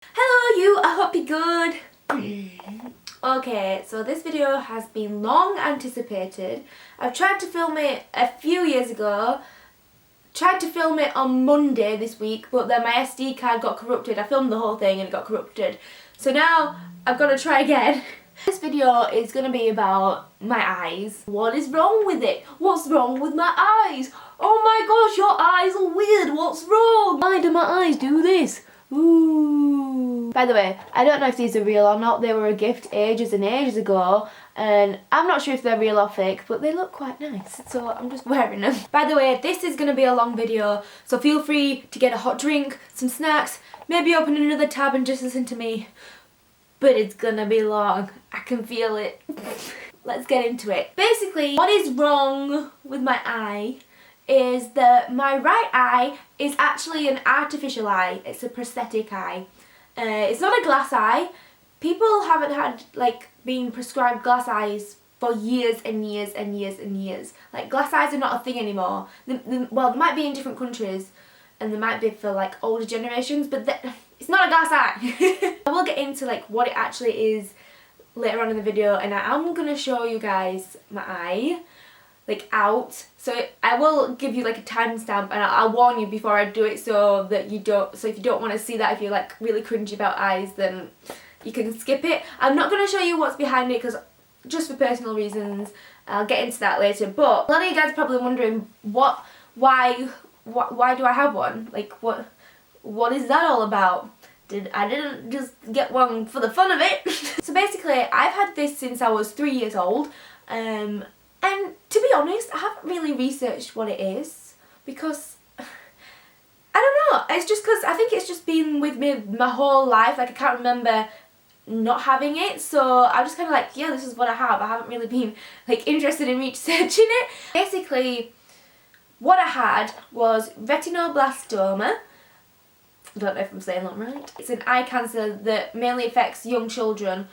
Hello you, I hope you're good. Okay, so this video has been long anticipated. I've tried to film it a few years ago, tried to film it on Monday this week, but then my SD card got corrupted. I filmed the whole thing and it got corrupted. So now I've got to try again. This video is going to be about my eyes. What is wrong with it? What's wrong with my eyes? Oh my gosh, your eyes are weird. What's wrong? Why do my eyes do this? Ooh. By the way, I don't know if these are real or not. They were a gift ages and ages ago, and I'm not sure if they're real or fake, but they look quite nice, so I'm just wearing them. By the way, this is going to be a long video, so feel free to get a hot drink, some snacks, maybe open another tab and just listen to me. But it's gonna be long. I can feel it. Let's get into it. Basically, what is wrong with my eye is that my right eye is actually an artificial eye. It's a prosthetic eye. It's not a glass eye. People haven't had been prescribed glass eyes for years and years and years and years. Like, glass eyes are not a thing anymore. Well, they might be in different countries, and they might be for older generations, but it's not a glass eye. I will get into what it actually is later on in the video, and I'm gonna show you guys my eye out. So I will give you a timestamp, and I'll warn you before I do it so that you don't. So if you don't want to see that, if you're really cringy about eyes, then you can skip it. I'm not gonna show you what's behind it because just for personal reasons. I'll get into that later. But a lot of you guys are probably wondering why do I have one? What is that all about? I didn't just get one for the fun of it. So basically, I've had this since I was 3 years old, and to be honest, I haven't really researched what it is because I don't know. It's just because I think it's just been with me my whole life. I can't remember not having it, so I'm just kind of yeah, this is what I have. I haven't really been interested in researching it. Basically, what I had was retinoblastoma. I don't know if I'm saying that right. It's an eye cancer that mainly affects young children,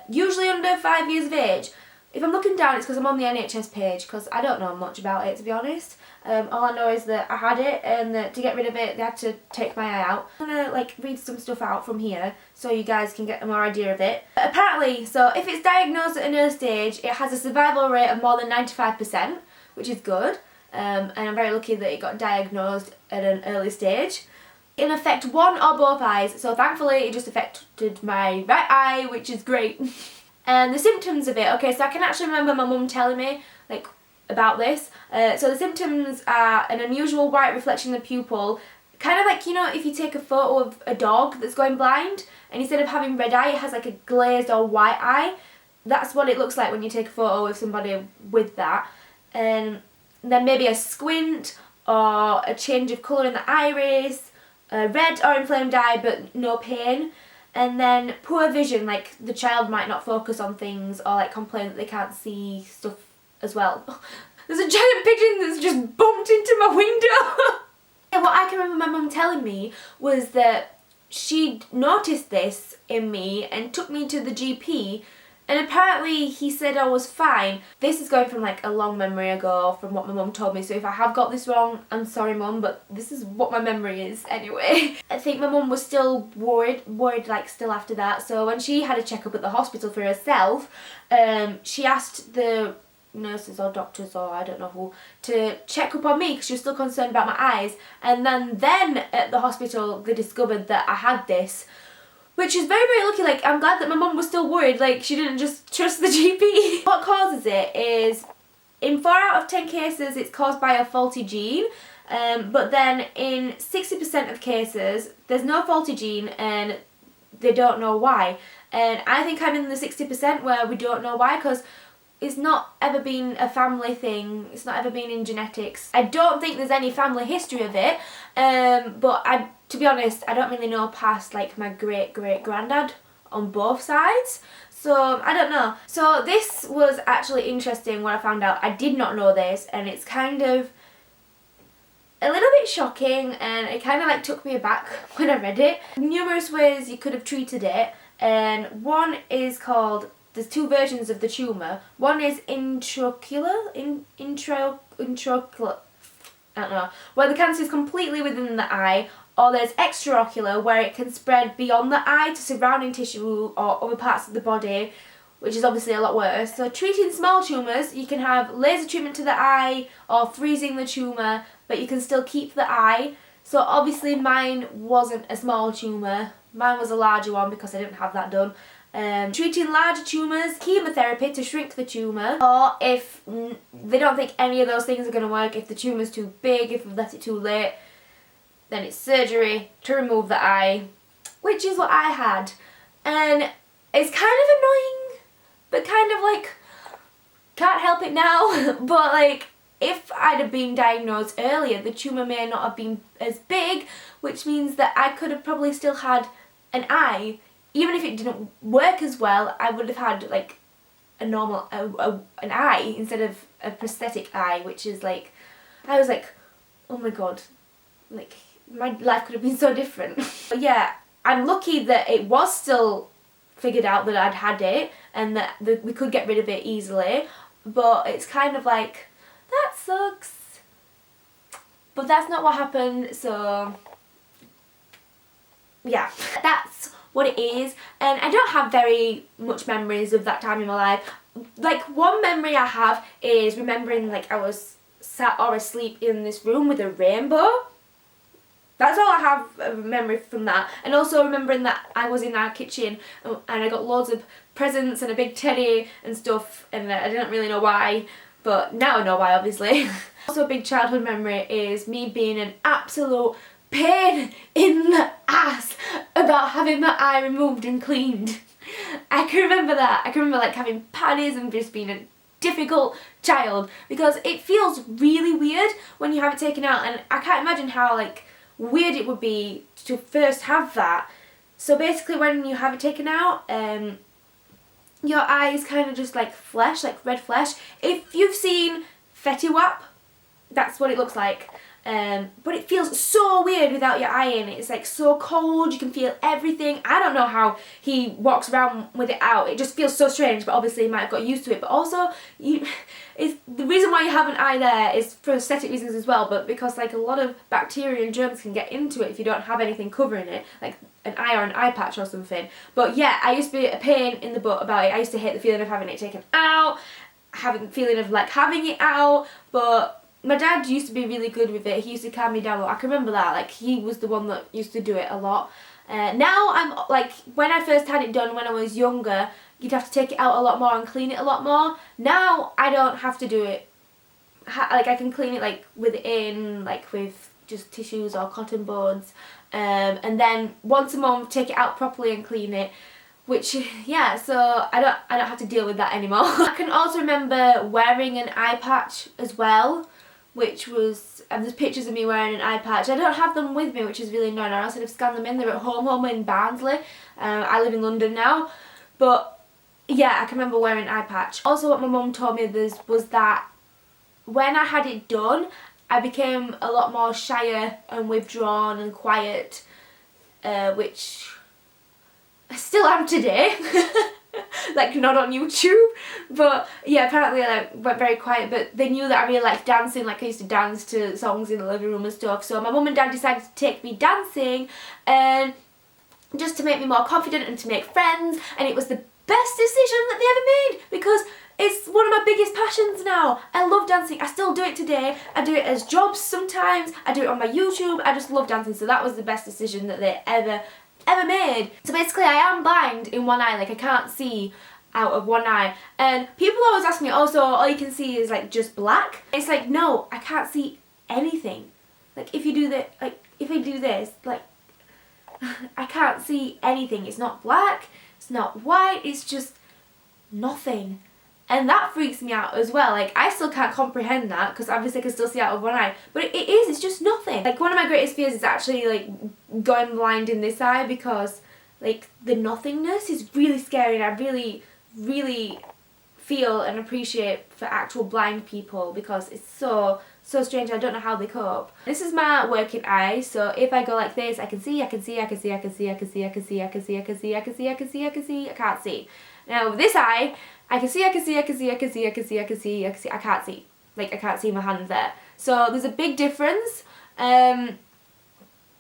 usually under 5 years of age. If I'm looking down, it's because I'm on the NHS page, because I don't know much about it, to be honest. All I know is that I had it, and that to get rid of it, they had to take my eye out. I'm gonna read some stuff out from here, so you guys can get a more idea of it. But apparently, so if it's diagnosed at an early stage, it has a survival rate of more than 95%, which is good. And I'm very lucky that it got diagnosed at an early stage. It can affect one or both eyes, so thankfully it just affected my right eye, which is great. And the symptoms of it, okay, so I can actually remember my mum telling me about this. So the symptoms are an unusual white reflection in the pupil, kind of if you take a photo of a dog that's going blind, and instead of having red eye, it has a glazed or white eye. That's what it looks like when you take a photo of somebody with that. And then maybe a squint or a change of colour in the iris, a red or inflamed eye but no pain, and then poor vision, the child might not focus on things or complain that they can't see stuff as well. There's a giant pigeon that's just bumped into my window. And what I can remember my mum telling me was that she'd noticed this in me and took me to the GP, and apparently he said I was fine. This is going from a long memory ago from what my mum told me, so if I have got this wrong, I'm sorry mum, but this is what my memory is anyway. I think my mum was still worried still after that, so when she had a checkup at the hospital for herself, she asked the nurses or doctors or I don't know who to check up on me because she was still concerned about my eyes, and then at the hospital they discovered that I had this. Which is very, very lucky. I'm glad that my mum was still worried. She didn't just trust the GP. What causes it is, in 4 out of 10 cases, it's caused by a faulty gene. But then in 60% of cases, there's no faulty gene and they don't know why. And I think I'm in the 60% where we don't know why, because it's not ever been a family thing. It's not ever been in genetics. I don't think there's any family history of it. But to be honest, I don't really know past my great-great-granddad on both sides. So I don't know. So this was actually interesting when I found out. I did not know this, and it's kind of a little bit shocking, and it kind of took me aback when I read it. Numerous ways you could have treated it, and one is called, there's two versions of the tumour. One is intraocular, I don't know, where the cancer is completely within the eye, or there's extraocular where it can spread beyond the eye to surrounding tissue or other parts of the body, which is obviously a lot worse. So treating small tumours, you can have laser treatment to the eye or freezing the tumour, but you can still keep the eye. So obviously mine wasn't a small tumour, mine was a larger one because I didn't have that done. Treating larger tumours, chemotherapy to shrink the tumour, or if they don't think any of those things are going to work, if the tumour's too big, if we've left it too late, then it's surgery to remove the eye, which is what I had. And it's kind of annoying, but kind of like, can't help it now. But like, if I'd have been diagnosed earlier, the tumour may not have been as big, which means that I could have probably still had an eye. Even if it didn't work as well, I would have had like a normal, an eye instead of a prosthetic eye, which is like, I was like, oh my god, like my life could have been so different. But yeah, I'm lucky that it was still figured out that I'd had it and that we could get rid of it easily, but it's kind of like, that sucks. But that's not what happened, so yeah, that's what it is. And I don't have very much memories of that time in my life. Like, one memory I have is remembering like I was sat or asleep in this room with a rainbow. That's all I have a memory from that. And also remembering that I was in our kitchen and I got loads of presents and a big teddy and stuff, and I didn't really know why, but now I know why, obviously. Also a big childhood memory is me being an absolute pain in the ass about having my eye removed and cleaned. I can remember that. I can remember like having paddies and just being a difficult child because it feels really weird when you have it taken out, and I can't imagine how like weird it would be to first have that. So basically when you have it taken out, your eye is kind of just like flesh, like red flesh. If you've seen Fetty that's what it looks like. But it feels so weird without your eye in. It's like so cold, you can feel everything. I don't know how he walks around with it out. It just feels so strange, but obviously he might have got used to it. But also, the reason why you have an eye there is for aesthetic reasons as well, but because like a lot of bacteria and germs can get into it if you don't have anything covering it, like an eye or an eye patch or something. But yeah, I used to be a pain in the butt about it. I used to hate the feeling of having it taken out, having the feeling of like having it out, but my dad used to be really good with it. He used to calm me down a lot. I can remember that. Like, he was the one that used to do it a lot. Now I'm, like, when I first had it done when I was younger, you'd have to take it out a lot more and clean it a lot more. Now, I don't have to do it. Like, I can clean it, like, within, like, with just tissues or cotton buds. And then once a month, take it out properly and clean it. Which, yeah, so I don't have to deal with that anymore. I can also remember wearing an eye patch as well, which was, and there's pictures of me wearing an eye patch. I don't have them with me, which is really annoying. I also have scanned them in. They're at home in Barnsley. I live in London now. But yeah, I can remember wearing an eye patch. Also what my mum told me was that when I had it done, I became a lot more shyer and withdrawn and quiet, which I still am today. Like, not on YouTube, but yeah, apparently I went very quiet, but they knew that I really liked dancing. Like, I used to dance to songs in the living room and stuff, so my mum and dad decided to take me dancing and just to make me more confident and to make friends, and it was the best decision that they ever made because it's one of my biggest passions now. I love dancing. I still do it today. I do it as jobs sometimes. I do it on my YouTube. I just love dancing, so that was the best decision that they ever made. So basically I am blind in one eye, like I can't see out of one eye, and people always ask me, oh, so all you can see is like just black? It's like, no, I can't see anything. Like, if you do that, like if I do this, like I can't see anything. It's not black, it's not white, it's just nothing. And that freaks me out as well. Like, I still can't comprehend that because obviously I can still see out of one eye. But it's just nothing. Like, one of my greatest fears is actually, like, going blind in this eye because, like, the nothingness is really scary, and I really, really feel and appreciate for actual blind people because it's so strange. I don't know how they cope. This is my working eye, so if I go like this, I can see, I can't see. Now with this eye, I can see, I can't see. Like, I can't see my hand there. So there's a big difference.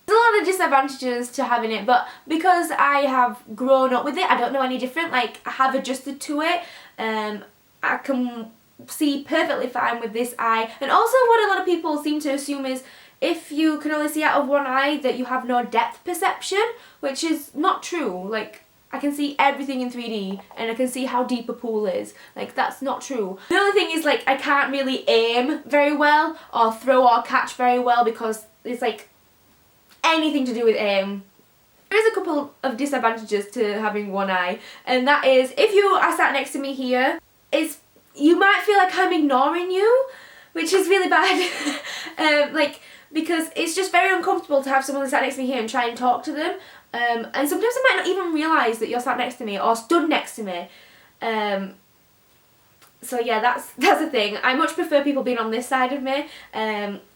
There's a lot of disadvantages to having it, but because I have grown up with it, I don't know any different. Like, I have adjusted to it. I can see perfectly fine with this eye. And also what a lot of people seem to assume is if you can only see out of one eye that you have no depth perception, which is not true. Like, I can see everything in 3D and I can see how deep a pool is. Like, that's not true. The only thing is, like, I can't really aim very well or throw or catch very well because it's like anything to do with aim. There is a couple of disadvantages to having one eye, and that is if you are sat next to me here, you might feel like I'm ignoring you, which is really bad. Like, because it's just very uncomfortable to have someone sat next to me here and try and talk to them. And sometimes I might not even realise that you're sat next to me or stood next to me. So yeah, that's the thing. I much prefer people being on this side of me,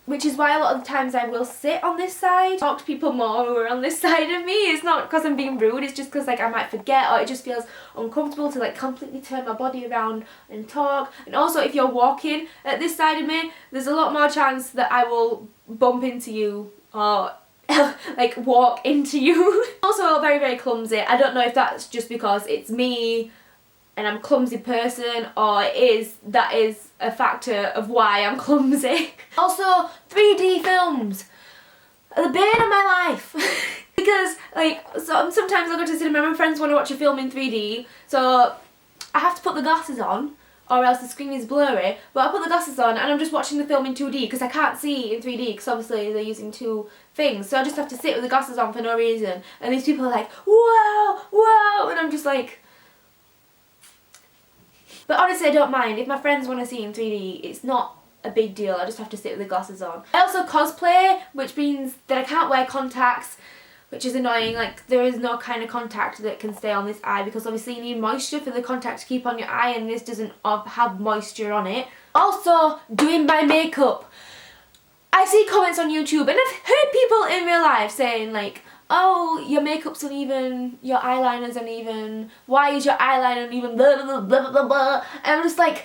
which is why a lot of the times I will sit on this side, talk to people more who are on this side of me. It's not because I'm being rude, it's just because, like, I might forget, or it just feels uncomfortable to, like, completely turn my body around and talk. And also, if you're walking at this side of me, there's a lot more chance that I will bump into you or like walk into you. Also very, very clumsy. I don't know if that's just because it's me and I'm a clumsy person, or that is a factor of why I'm clumsy. Also, 3D films are the bane of my life. Because, like, sometimes I go to cinema and my friends want to watch a film in 3D, so I have to put the glasses on, or else the screen is blurry. But I put the glasses on and I'm just watching the film in 2D because I can't see in 3D because obviously they're using two things. So I just have to sit with the glasses on for no reason. And these people are like, wow, wow, and I'm just like... But honestly, I don't mind. If my friends want to see in 3D, it's not a big deal. I just have to sit with the glasses on. I also cosplay, which means that I can't wear contacts, which is annoying. Like, there is no kind of contact that can stay on this eye because obviously you need moisture for the contact to keep on your eye, and this doesn't have moisture on it. Also, doing my makeup. I see comments on YouTube, and I've heard people in real life saying, like, oh, your makeup's uneven, your eyeliner's uneven, why is your eyeliner uneven, blah, blah, blah, blah, blah, blah. And I'm just like,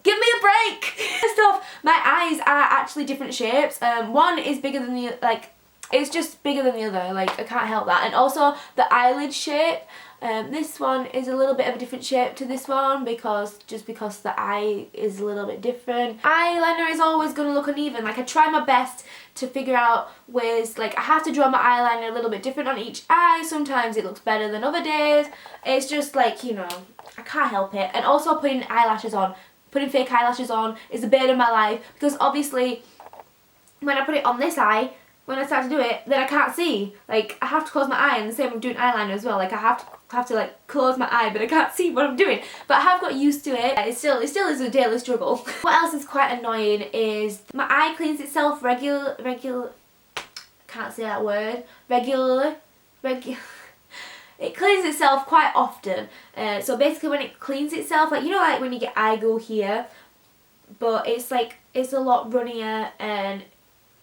give me a break! Stuff. My eyes are actually different shapes. One is bigger than the, like, it's just bigger than the other, like, I can't help that. And also, the eyelid shape, this one is a little bit of a different shape to this one because the eye is a little bit different. Eyeliner is always going to look uneven. Like, I try my best to figure out ways, like, I have to draw my eyeliner a little bit different on each eye. Sometimes it looks better than other days. It's just like, you know, I can't help it. And also putting eyelashes on, putting fake eyelashes on is a bane of my life because obviously when I put it on this eye, when I start to do it, then I can't see. Like, I have to close my eye, and the same with doing eyeliner as well. Like, I have to like close my eye, but I can't see what I'm doing. But I have got used to it. It still is a daily struggle. What else is quite annoying is my eye cleans itself regularly. It cleans itself quite often. So basically, when it cleans itself, like, you know, like when you get eye glue here, but it's like it's a lot runnier and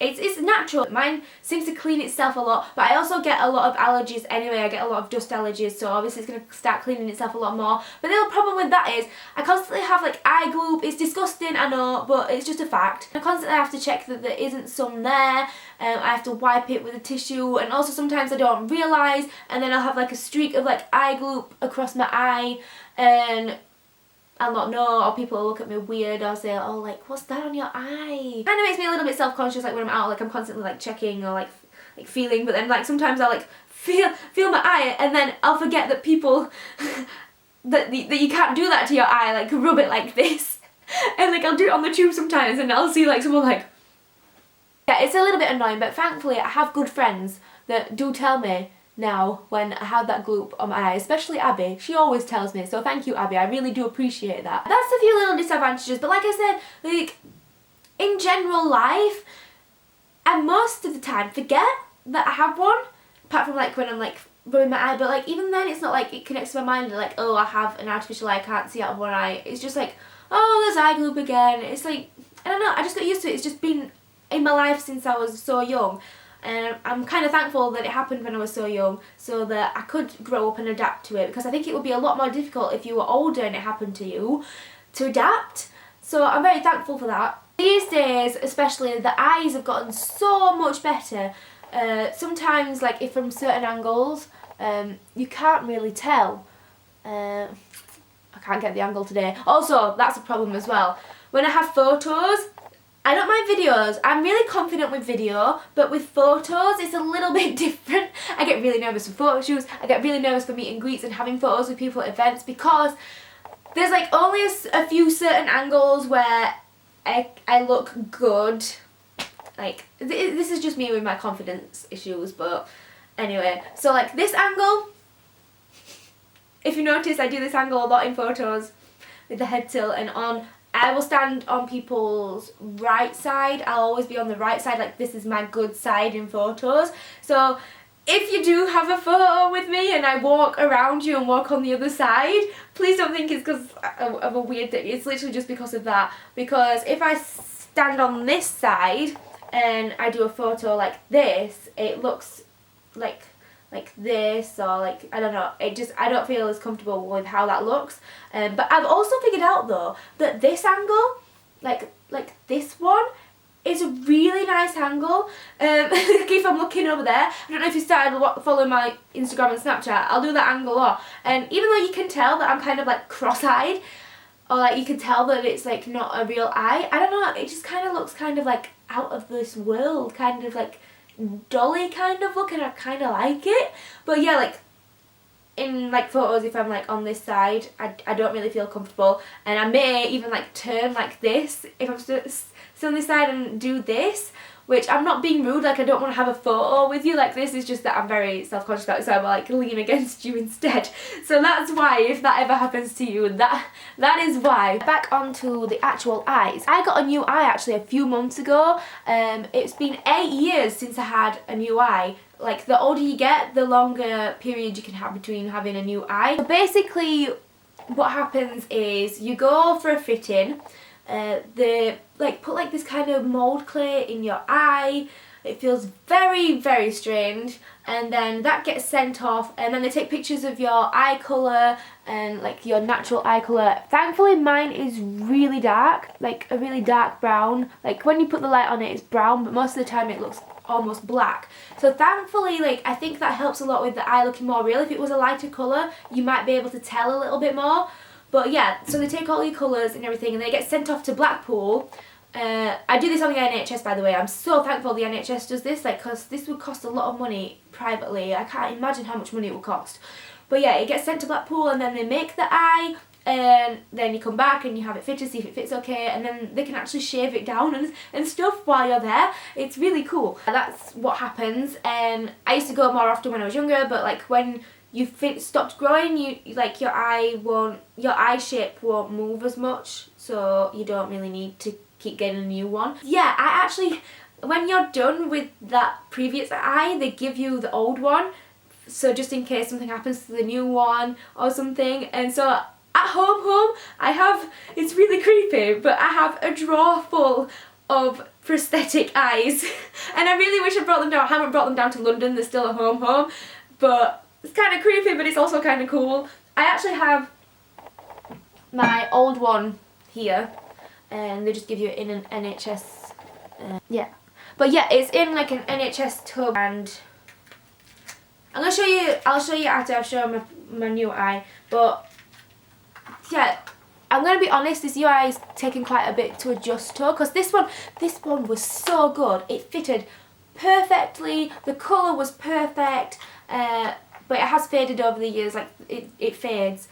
it's natural. Mine seems to clean itself a lot, but I also get a lot of allergies anyway. I get a lot of dust allergies, so obviously it's going to start cleaning itself a lot more. But the other problem with that is I constantly have like eye glue. It's disgusting, I know, but it's just a fact. I constantly have to check that there isn't some there. I have to wipe it with a tissue, and also sometimes I don't realise, and then I'll have like a streak of like eye glue across my eye, and I'll not know, or people will look at me weird or say, oh, like, what's that on your eye? Kind of makes me a little bit self-conscious, like when I'm out, like I'm constantly like checking or like feeling, but then like sometimes I'll like feel my eye, and then I'll forget that people that you can't do that to your eye, like rub it like this, and like I'll do it on the tube sometimes, and I'll see like someone like, yeah, it's a little bit annoying, but thankfully I have good friends that do tell me now when I have that gloop on my eye, especially Abby. She always tells me, so thank you, Abby. I really do appreciate that. That's a few little disadvantages, but like I said, like in general life, I most of the time forget that I have one, apart from like when I'm like rubbing my eye, but like even then it's not like it connects to my mind like, oh, I have an artificial eye, I can't see out of one eye. It's just like, oh, there's eye gloop again. It's like, I don't know, I just got used to it. It's just been in my life since I was so young. And I'm kind of thankful that it happened when I was so young, so that I could grow up and adapt to it, because I think it would be a lot more difficult if you were older and it happened to you to adapt. So I'm very thankful for that. These days, especially, the eyes have gotten so much better. sometimes like if from certain angles you can't really tell. I can't get the angle today. Also, that's a problem as well. When I have photos, I don't mind videos. I'm really confident with video, but with photos it's a little bit different. I get really nervous for photo shoots. I get really nervous for meet and greets and having photos with people at events, because there's like only a few certain angles where I look good. Like, this is just me with my confidence issues, but anyway. So like this angle, if you notice, I do this angle a lot in photos with the head tilt and on. I will stand on people's right side. I'll always be on the right side, like this is my good side in photos. So if you do have a photo with me and I walk around you and walk on the other side, please don't think it's because of a weird thing. It's literally just because of that. Because if I stand on this side and I do a photo like this, it looks like this, or like, I don't know, I don't feel as comfortable with how that looks. But I've also figured out though that this angle, like this one, is a really nice angle. If I'm looking over there, I don't know if you started following my Instagram and Snapchat, I'll do that angle off, and even though you can tell that I'm kind of like cross-eyed, or like you can tell that it's like not a real eye, I don't know, it just kind of looks kind of like out of this world, kind of like dolly kind of look, and I kind of like it. But yeah, like in like photos, if I'm like on this side, I don't really feel comfortable, and I may even like turn like this if I'm still on this side and do this, which I'm not being rude, like I don't want to have a photo with you like this, it's just that I'm very self-conscious about it, so I will like lean against you instead. So that's why, if that ever happens to you, that is why. Back onto the actual eyes. I got a new eye actually a few months ago. It's been 8 years since I had a new eye. Like, the older you get, the longer period you can have between having a new eye. So basically what happens is you go for a fitting. They like put like this kind of mold clay in your eye. It feels very, very strange, and then that gets sent off, and then they take pictures of your eye colour and like your natural eye colour. Thankfully mine is really dark, like a really dark brown. Like when you put the light on it, it's brown, but most of the time it looks almost black. So thankfully, like, I think that helps a lot with the eye looking more real. If it was a lighter colour, you might be able to tell a little bit more. But yeah, so they take all your colours and everything and they get sent off to Blackpool. I do this on the NHS, by the way. I'm so thankful the NHS does this, like, because this would cost a lot of money privately. I can't imagine how much money it would cost. But yeah, it gets sent to Blackpool and then they make the eye, and then you come back and you have it fitted, see if it fits okay, and then they can actually shave it down and stuff while you're there. It's really cool. That's what happens. And I used to go more often when I was younger, but like when you stopped growing, you like your eye shape won't move as much, so you don't really need to keep getting a new one. Yeah, I actually, when you're done with that previous eye, they give you the old one, so just in case something happens to the new one or something. And so at home I have, it's really creepy, but I have a drawer full of prosthetic eyes and I really wish I brought them down. I haven't brought them down to London, they're still at home, but it's kind of creepy, but it's also kind of cool. I actually have my old one here, and they just give you it in an NHS, yeah. But yeah, it's in like an NHS tub, and I'm gonna show you, I'll show you after I've shown my new eye. But yeah, I'm gonna be honest, this new eye is taking quite a bit to adjust to, because this one was so good. It fitted perfectly, the colour was perfect, but it has faded over the years, like it fades.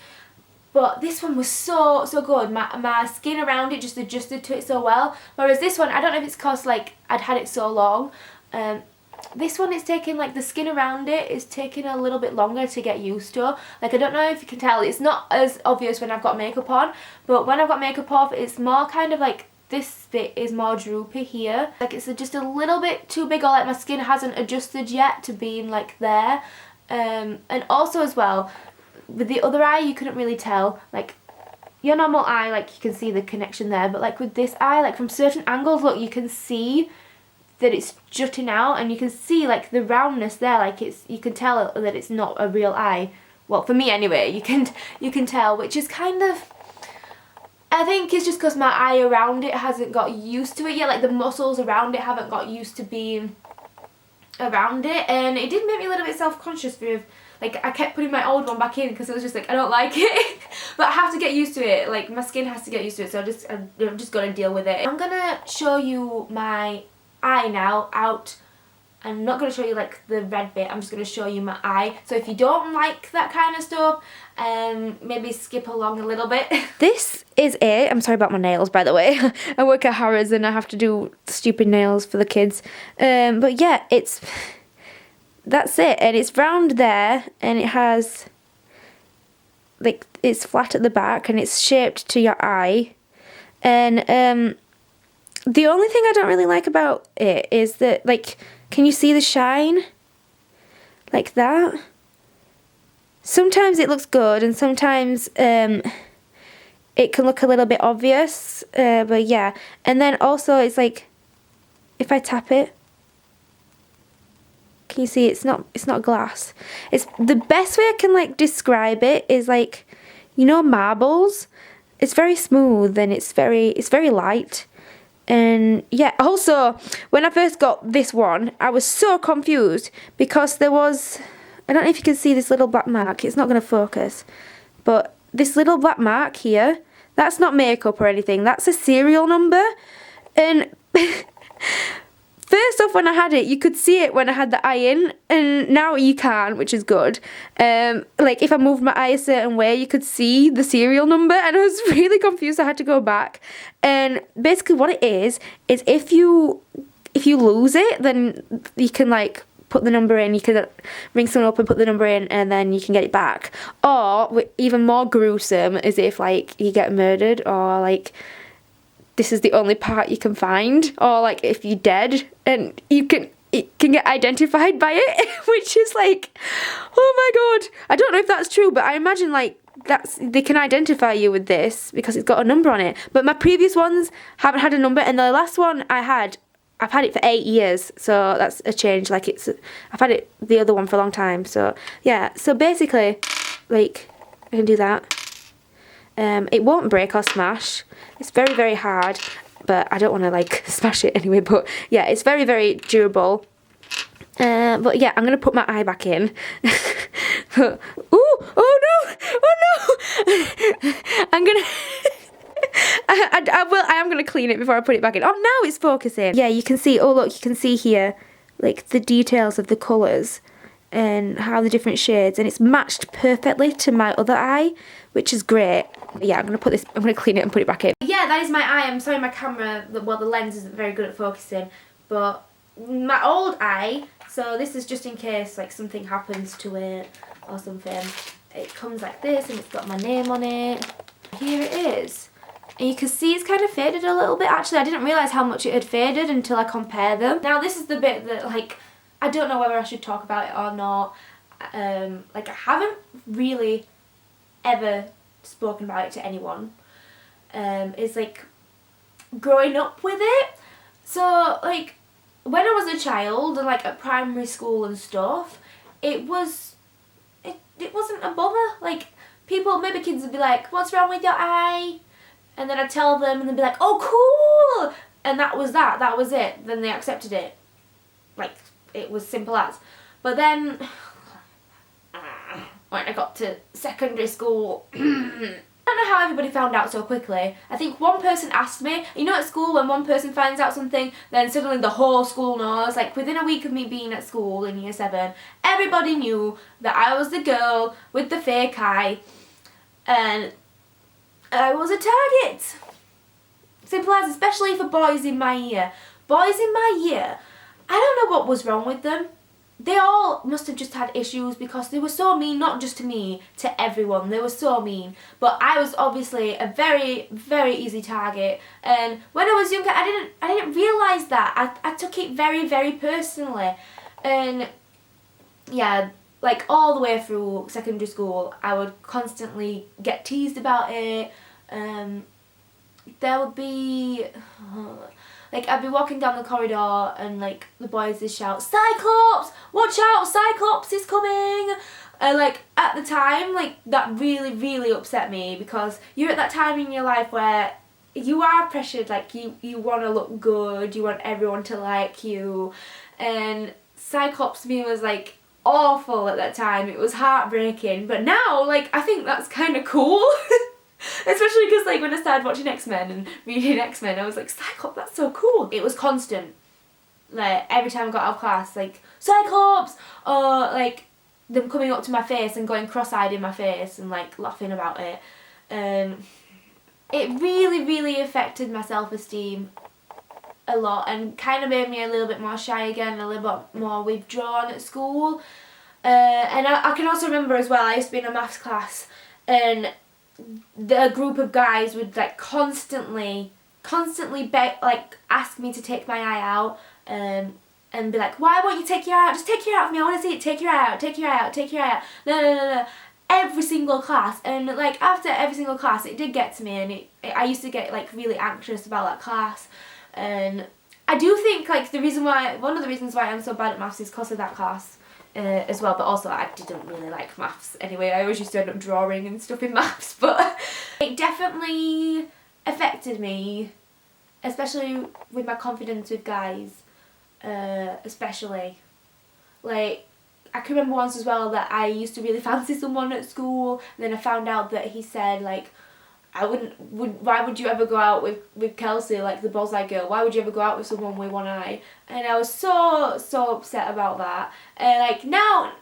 But this one was so good. My skin around it just adjusted to it so well. Whereas this one, I don't know if it's because like I'd had it so long. This one is taking, like, the skin around it is taking a little bit longer to get used to. Like, I don't know if you can tell, it's not as obvious when I've got makeup on, but when I've got makeup off, it's more kind of like this bit is more droopy here. Like, it's just a little bit too big, or like my skin hasn't adjusted yet to being like there. And also as well, with the other eye you couldn't really tell, like your normal eye, like you can see the connection there, but like with this eye, like from certain angles, look, you can see that it's jutting out, and you can see like the roundness there, like you can tell that it's not a real eye. Well, for me anyway, you can tell, which is kind of, I think it's just because my eye around it hasn't got used to it yet, like the muscles around it haven't got used to being around it, and it did make me a little bit self-conscious with, like, I kept putting my old one back in because it was just like, I don't like it. But I have to get used to it, like my skin has to get used to it, so I'm just gonna deal with it. I'm gonna show you my eye now out. I'm not going to show you like the red bit, I'm just going to show you my eye. So if you don't like that kind of stuff, maybe skip along a little bit. This is it. I'm sorry about my nails, by the way. I work at Harrods and I have to do stupid nails for the kids. But yeah, that's it. And it's round there, and it has, like, it's flat at the back and it's shaped to your eye. And the only thing I don't really like about it is that, like, can you see the shine? Like that? Sometimes it looks good and sometimes it can look a little bit obvious. But yeah. And then also it's like, if I tap it, can you see it's not glass? It's the best way I can like describe it is like, you know, marbles? It's very smooth and it's very light. And yeah, also, when I first got this one, I was so confused because there was, I don't know if you can see this little black mark, it's not going to focus, but this little black mark here, that's not makeup or anything, that's a serial number. And first off, when I had it, you could see it when I had the eye in, and now you can't, which is good. Like, if I moved my eye a certain way, you could see the serial number, and I was really confused. I had to go back. And basically what it is if you lose it, then you can, like, put the number in, you can ring someone up and put the number in, and then you can get it back. Or, even more gruesome, is if, like, you get murdered, or, like, this is the only part you can find, or like if you're dead and it can get identified by it, which is like, oh my god, I don't know if that's true, but I imagine like they can identify you with this because it's got a number on it. But my previous ones haven't had a number, and the last one I've had it for 8 years, so that's a change. Like, I've had the other one for a long time. So yeah, so basically, like, I can do that. It won't break or smash. It's very, very hard, but I don't want to like smash it anyway. But yeah, it's very, very durable. But yeah, I'm gonna put my eye back in. Ooh! Oh no! Oh no! I'm gonna. I am gonna clean it before I put it back in. Oh, now it's focusing. Yeah, you can see. Oh look, you can see here, like the details of the colours and how the different shades, and it's matched perfectly to my other eye, which is great. Yeah, I'm gonna clean it and put it back in. Yeah, that is my eye. I'm sorry my camera, the lens isn't very good at focusing, but my old eye, so this is just in case like something happens to it or something. It comes like this and it's got my name on it. Here it is. And you can see it's kind of faded a little bit. Actually, I didn't realise how much it had faded until I compared them. Now this is the bit that, like, I don't know whether I should talk about it or not. Like, I haven't really ever spoken about it to anyone. It's like growing up with it. So like when I was a child and like at primary school and stuff, it wasn't a bother. Like, maybe kids would be like, what's wrong with your eye? And then I'd tell them and they'd be like, oh cool! And that was it. Then they accepted it. Like, it was simple as. But then when I got to secondary school, I don't know how everybody found out so quickly. I think one person asked me. You know, at school when one person finds out something, then suddenly the whole school knows. Like, within a week of me being at school in year 7, everybody knew that I was the girl with the fake eye, and I was a target. Simple as, especially for boys in my year. Boys in my year, I don't know what was wrong with them. They all must have just had issues because they were so mean, not just to me, to everyone. They were so mean. But I was obviously a very, very easy target. And when I was younger, I didn't realise that. I took it very, very personally. And yeah, like all the way through secondary school, I would constantly get teased about it. There would be... like, I'd be walking down the corridor and, like, the boys would shout, Cyclops! Watch out! Cyclops is coming! And, like, at the time, like, that really, really upset me because you're at that time in your life where you are pressured, like, you want to look good, you want everyone to like you. And Cyclops to me was like awful at that time. It was heartbreaking, but now like I think that's kind of cool. Especially because like when I started watching X-Men and reading X-Men, I was like, Cyclops, that's so cool. It was constant. Like every time I got out of class, like Cyclops, or like them coming up to my face and going cross-eyed in my face and like laughing about it. It really, really affected my self-esteem a lot and kind of made me a little bit more shy again, a little bit more withdrawn at school. And I can also remember as well, I used to be in a maths class and the group of guys would like constantly like ask me to take my eye out and be like, why won't you take your eye out? Just take your eye out for me, I want to see it, take your eye out, take your eye out, take your eye out. No. Every single class, and like after every single class it did get to me, and I used to get like really anxious about that class. And I do think like one of the reasons why I'm so bad at maths is because of that class as well, but also I didn't really like maths anyway. I always used to end up drawing and stuff in maths, but it definitely affected me, especially with my confidence with guys, especially. Like, I can remember once as well that I used to really fancy someone at school, and then I found out that he said like, why would you ever go out with Kelsey, like the Bullseye girl? Why would you ever go out with someone with one eye? And I was so upset about that. And now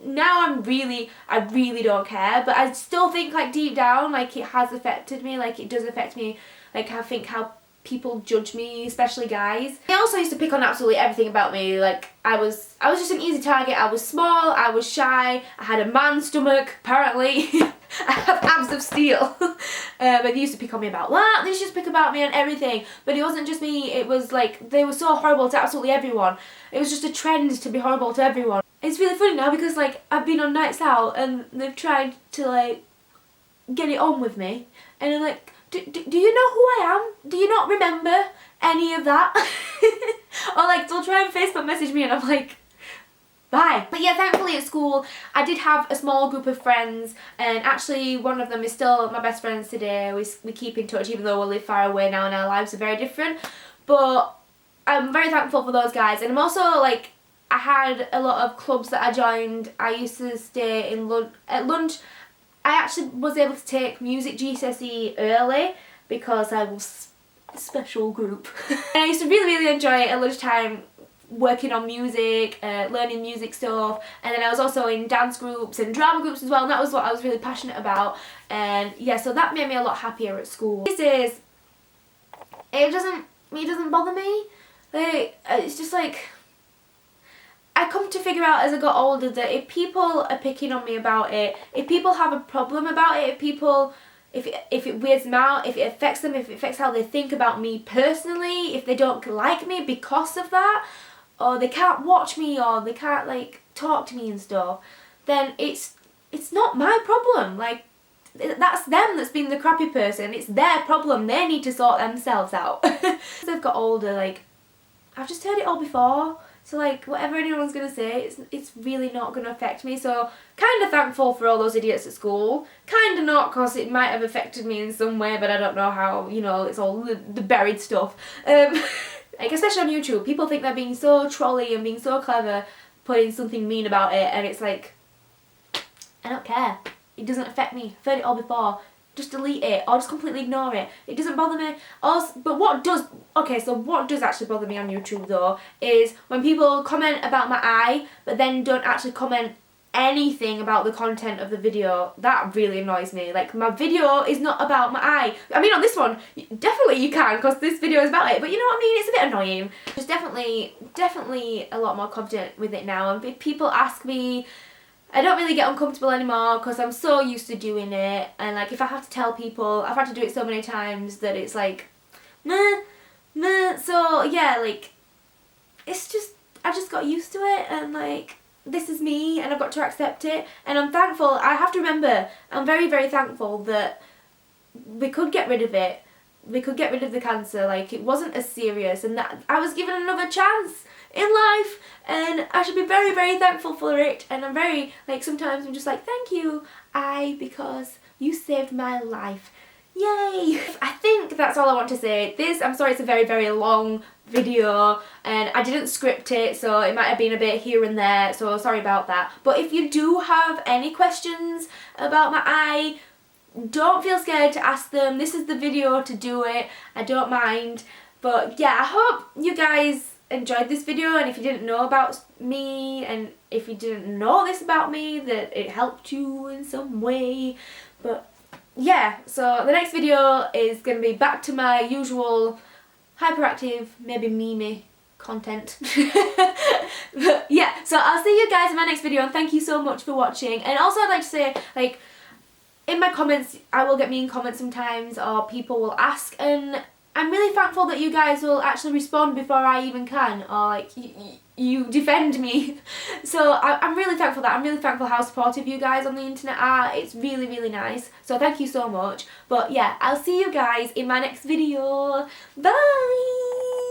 I really don't care, but I still think like deep down like it has affected me, like it does affect me, like I think how people judge me, especially guys. They also used to pick on absolutely everything about me. Like I was just an easy target. I was small, I was shy, I had a man stomach apparently. I have abs of steel. But they used to pick on me about that. They used to just pick about me on everything. But it wasn't just me, it was like they were so horrible to absolutely everyone. It was just a trend to be horrible to everyone. It's really funny now because like I've been on nights out and they've tried to like get it on with me, and I'm like, do you know who I am? Do you not remember any of that? Or like they'll try and Facebook message me and I'm like, bye. But yeah, thankfully at school I did have a small group of friends, and actually one of them is still my best friends today. We keep in touch even though we live far away now and our lives are very different. But I'm very thankful for those guys, and I'm also like, I had a lot of clubs that I joined. I used to stay in at lunch. I actually was able to take music GCSE early because I was a special group. And I used to really enjoy it at lunchtime, working on music, learning music stuff, and then I was also in dance groups and drama groups as well, and that was what I was really passionate about. And yeah, so that made me a lot happier at school. These days, it doesn't bother me. Like, it's just like, I come to figure out as I got older that if people are picking on me about it, if people have a problem about it, if it weirds them out, if it affects them, if it affects how they think about me personally, if they don't like me because of that, or they can't watch me, or they can't like talk to me and stuff, then it's not my problem. Like, that's them that's been the crappy person. It's their problem. They need to sort themselves out. As I've got older, like, I've just heard it all before. So like, whatever anyone's going to say, it's really not going to affect me. So kind of thankful for all those idiots at school. Kind of not, because it might have affected me in some way, but I don't know how, you know, it's all the buried stuff. Like, especially on YouTube, people think they're being so trolly and being so clever, putting something mean about it, and it's like, I don't care. It doesn't affect me. I've heard it all before. Just delete it or just completely ignore it. It doesn't bother me. Also, but what does actually bother me on YouTube though is when people comment about my eye but then don't actually comment anything about the content of the video. That really annoys me. Like, my video is not about my eye. I mean, on this one, definitely you can, because this video is about it, but you know what I mean? It's a bit annoying. Just definitely a lot more confident with it now, and if people ask me, I don't really get uncomfortable anymore because I'm so used to doing it, and like if I have to tell people, I've had to do it so many times that it's like, meh. So yeah, like, it's just, I just got used to it, and like, this is me and I've got to accept it, and I'm thankful. I have to remember, I'm very thankful that we could get rid of it. We could get rid of the cancer. Like, it wasn't as serious, and that I was given another chance in life, and I should be very thankful for it. And I'm very, like, sometimes I'm just like, thank you, because you saved my life. Yay! I think that's all I want to say. I'm sorry it's a very, very long video and I didn't script it, so it might have been a bit here and there, so sorry about that. But if you do have any questions about my eye, don't feel scared to ask them. This is the video to do it. I don't mind. But yeah, I hope you guys enjoyed this video, and if you didn't know about me and if you didn't know this about me, that it helped you in some way. But yeah, so the next video is going to be back to my usual hyperactive, maybe meme content. But yeah, so I'll see you guys in my next video, and thank you so much for watching. And also I'd like to say, like, in my comments, I will get mean comments sometimes, or people will ask, and I'm really thankful that you guys will actually respond before I even can, or like you defend me. So I'm really thankful that. I'm really thankful how supportive you guys on the internet are. It's really, really nice. So thank you so much. But yeah, I'll see you guys in my next video. Bye!